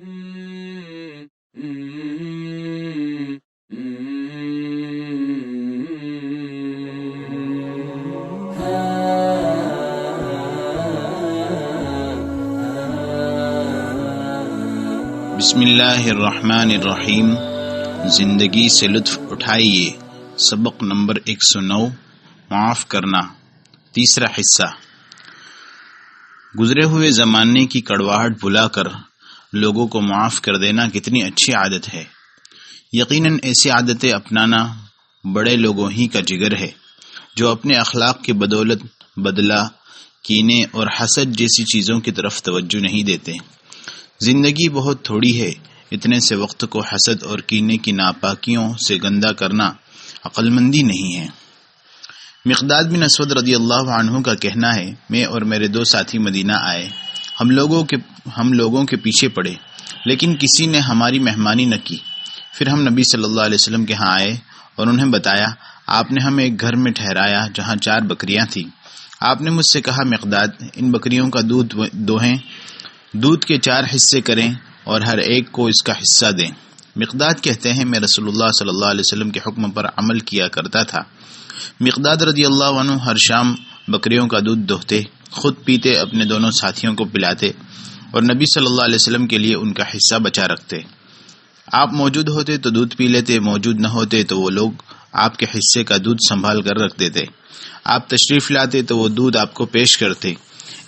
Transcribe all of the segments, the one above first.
بسم اللہ الرحمن الرحیم۔ زندگی سے لطف اٹھائیے۔ سبق نمبر 109، معاف کرنا، تیسرا حصہ۔ گزرے ہوئے زمانے کی کڑواہٹ بھلا کر لوگوں کو معاف کر دینا کتنی اچھی عادت ہے۔ یقیناً ایسی عادتیں اپنانا بڑے لوگوں ہی کا جگر ہے، جو اپنے اخلاق کی بدولت بدلہ، کینے اور حسد جیسی چیزوں کی طرف توجہ نہیں دیتے۔ زندگی بہت تھوڑی ہے، اتنے سے وقت کو حسد اور کینے کی ناپاکیوں سے گندہ کرنا عقل مندی نہیں ہے۔ مقداد بن اسود رضی اللہ عنہ کا کہنا ہے، میں اور میرے 2 ساتھی مدینہ آئے، ہم لوگوں کے پیچھے پڑے، لیکن کسی نے ہماری مہمانی نہ کی۔ پھر ہم نبی صلی اللہ علیہ وسلم کے ہاں آئے اور انہیں بتایا۔ آپ نے ہمیں ایک گھر میں ٹھہرایا جہاں 4 بکریاں تھیں۔ آپ نے مجھ سے کہا، مقداد، ان بکریوں کا دودھ دوہیں، دودھ کے 4 حصے کریں اور ہر ایک کو اس کا حصہ دیں۔ مقداد کہتے ہیں، میں رسول اللہ صلی اللہ علیہ وسلم کے حکم پر عمل کیا کرتا تھا۔ مقداد رضی اللہ عنہ ہر شام بکریوں کا دودھ دوہتے، خود پیتے، اپنے دونوں ساتھیوں کو پلاتے اور نبی صلی اللہ علیہ وسلم کے لیے ان کا حصہ بچا رکھتے۔ آپ موجود ہوتے تو دودھ پی لیتے، موجود نہ ہوتے تو وہ لوگ آپ کے حصے کا دودھ سنبھال کر رکھ دیتے۔ آپ تشریف لاتے تو وہ دودھ آپ کو پیش کرتے۔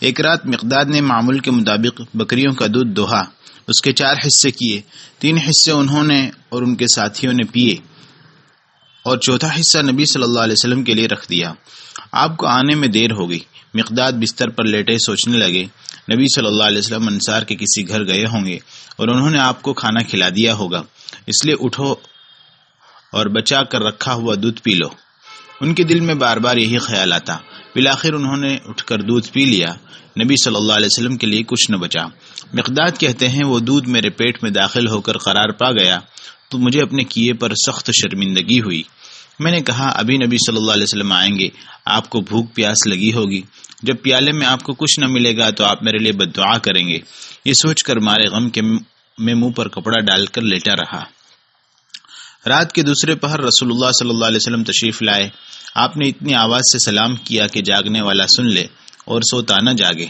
ایک رات مقداد نے معمول کے مطابق بکریوں کا دودھ دوہا، اس کے 4 حصے کیے، 3 حصے انہوں نے اور ان کے ساتھیوں نے پیے اور چوتھا حصہ نبی صلی اللہ علیہ وسلم کے لیے رکھ دیا۔ آپ کو آنے میں دیر ہو گئی۔ مقداد بستر پر لیٹے سوچنے لگے، نبی صلی اللہ علیہ وسلم انصار کے کسی گھر گئے ہوں گے اور انہوں نے آپ کو کھانا کھلا دیا ہوگا، اس لیے اٹھو اور بچا کر رکھا ہوا دودھ پی لو۔ ان کے دل میں بار بار یہی خیال آتا۔ بالآخر انہوں نے اٹھ کر دودھ پی لیا۔ نبی صلی اللہ علیہ وسلم کے لیے کچھ نہ بچا۔ مقداد کہتے ہیں، وہ دودھ میرے پیٹ میں داخل ہو کر قرار پا گیا تو مجھے اپنے کیے پر سخت شرمندگی ہوئی۔ میں نے کہا، ابھی نبی صلی اللہ علیہ وسلم آئیں گے، آپ کو بھوک پیاس لگی ہوگی، جب پیالے میں آپ کو کچھ نہ ملے گا تو آپ میرے لیے بد دعا کریں گے۔ یہ سوچ کر مارے غم کے میں منہ پر کپڑا ڈال کر لیٹا رہا۔ رات کے دوسرے پہر رسول اللہ صلی اللہ علیہ وسلم تشریف لائے۔ آپ نے اتنی آواز سے سلام کیا کہ جاگنے والا سن لے اور سوتا نہ جاگے۔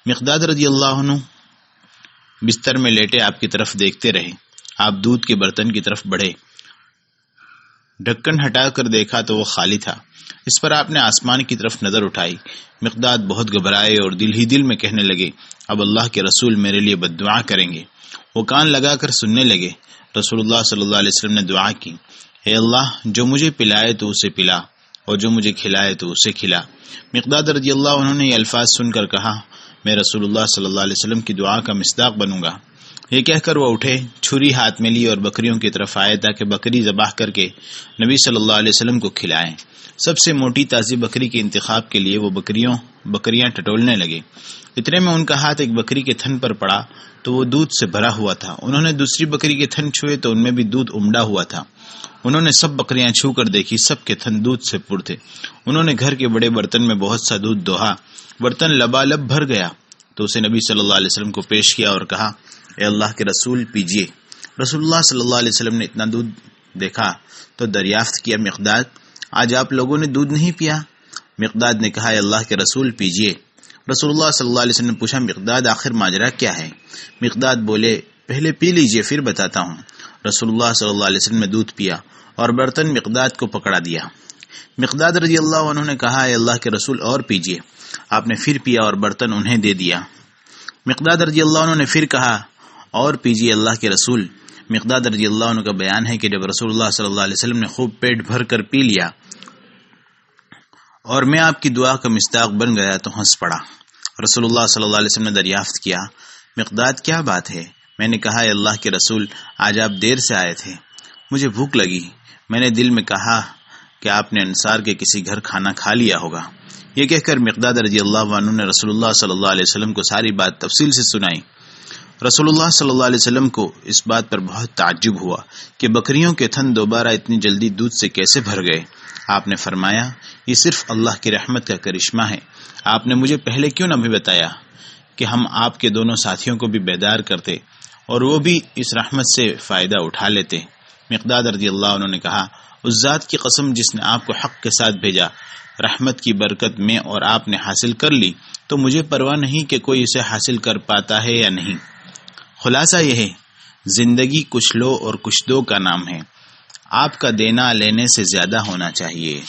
مقداد رضی اللہ عنہ بستر میں لیٹے آپ کی طرف دیکھتے رہے۔ آپ دودھ کے برتن کی طرف بڑھے، ڈھکن ہٹا کر دیکھا تو وہ خالی تھا۔ اس پر آپ نے آسمان کی طرف نظر اٹھائی۔ مقداد بہت گھبرائے اور دل ہی دل میں کہنے لگے، اب اللہ کے رسول میرے لیے بد دعا کریں گے۔ وہ کان لگا کر سننے لگے۔ رسول اللہ صلی اللہ علیہ وسلم نے دعا کی، اے اللہ، جو مجھے پلائے تو اسے پلا اور جو مجھے کھلائے تو اسے کھلا۔ مقداد رضی اللہ عنہ نے یہ الفاظ سن کر کہا، میں رسول اللہ صلی اللہ علیہ وسلم کی دعا کا مصداق بنوں گا۔ یہ کہہ کر وہ اٹھے، چھری ہاتھ میں لی اور بکریوں کی طرف آئے تاکہ بکری ذبح کر کے نبی صلی اللہ علیہ وسلم کو کھلائیں۔ سب سے موٹی تازی بکری کے انتخاب کے لیے وہ بکریاں ٹٹولنے لگے۔ اتنے میں ان کا ہاتھ ایک بکری کے تھن پر پڑا تو وہ دودھ سے بھرا ہوا تھا۔ انہوں نے دوسری بکری کے تھن چھوئے تو ان میں بھی دودھ امڑا ہوا تھا۔ انہوں نے سب بکریاں چھو کر دیکھی، سب کے تھن دودھ سے پر تھے۔ انہوں نے گھر کے بڑے برتن میں بہت سا دودھ دوہا، برتن لبالب بھر گیا تو اسے نبی صلی اللہ علیہ وسلم کو پیش کیا اور کہا، اے اللہ کے رسول، پیجئے۔ رسول اللہ صلی اللہ علیہ وسلم نے اتنا دودھ دیکھا تو دریافت کیا، مقداد، آج آپ لوگوں نے دودھ نہیں پیا؟ مقداد نے کہا، اے اللہ کے رسول، پیجئے۔ رسول اللہ صلی اللہ علیہ وسلم نے پوچھا، مقداد، آخر ماجرا کیا ہے؟ مقداد بولے، پہلے پی لیجئے پھر بتاتا ہوں۔ رسول اللہ صلی اللہ علیہ وسلم نے دودھ پیا اور برتن مقداد کو پکڑا دیا۔ مقداد رضی اللہ عنہ نے کہا، اے اللہ کے رسول، اور پیجئے۔ آپ نے پھر پیا اور برتن انہیں دے دیا۔ مقداد رضی اللہ عنہ نے پھر کہا، اور پیجئے اللہ کے رسول۔ مقداد رضی اللہ عنہ کا بیان ہے کہ جب رسول اللہ صلی اللہ علیہ وسلم نے خوب پیٹ بھر کر پی لیا اور میں آپ کی دعا کا مصداق بن گیا تو ہنس پڑا۔ رسول اللہ صلی اللہ علیہ وسلم نے دریافت کیا، مقداد، کیا بات ہے؟ میں نے کہا، اے اللہ کے رسول، آج آپ دیر سے آئے تھے، مجھے بھوک لگی۔ میں نے دل میں کہا کہ آپ نے انصار کے کسی گھر کھانا کھا لیا ہوگا۔ یہ کہہ کر مقداد رضی اللہ عنہ نے رسول اللہ صلی اللہ علیہ وسلم کو ساری بات تفصیل سے سنائی۔ رسول اللہ صلی اللہ علیہ وسلم کو اس بات پر بہت تعجب ہوا کہ بکریوں کے تھن دوبارہ اتنی جلدی دودھ سے کیسے بھر گئے۔ آپ نے فرمایا، یہ صرف اللہ کی رحمت کا کرشمہ ہے۔ آپ نے مجھے پہلے کیوں نہ بھی بتایا کہ ہم آپ کے دونوں ساتھیوں کو بھی بیدار کرتے اور وہ بھی اس رحمت سے فائدہ اٹھا لیتے۔ مقداد رضی اللہ عنہ نے کہا، اس ذات کی قسم جس نے آپ کو حق کے ساتھ بھیجا، رحمت کی برکت میں اور آپ نے حاصل کر لی، تو مجھے پرواہ نہیں کہ کوئی اسے حاصل کر پاتا ہے یا نہیں۔ خلاصہ یہ ہے، زندگی کچھ لو اور کچھ دو کا نام ہے، آپ کا دینا لینے سے زیادہ ہونا چاہیے۔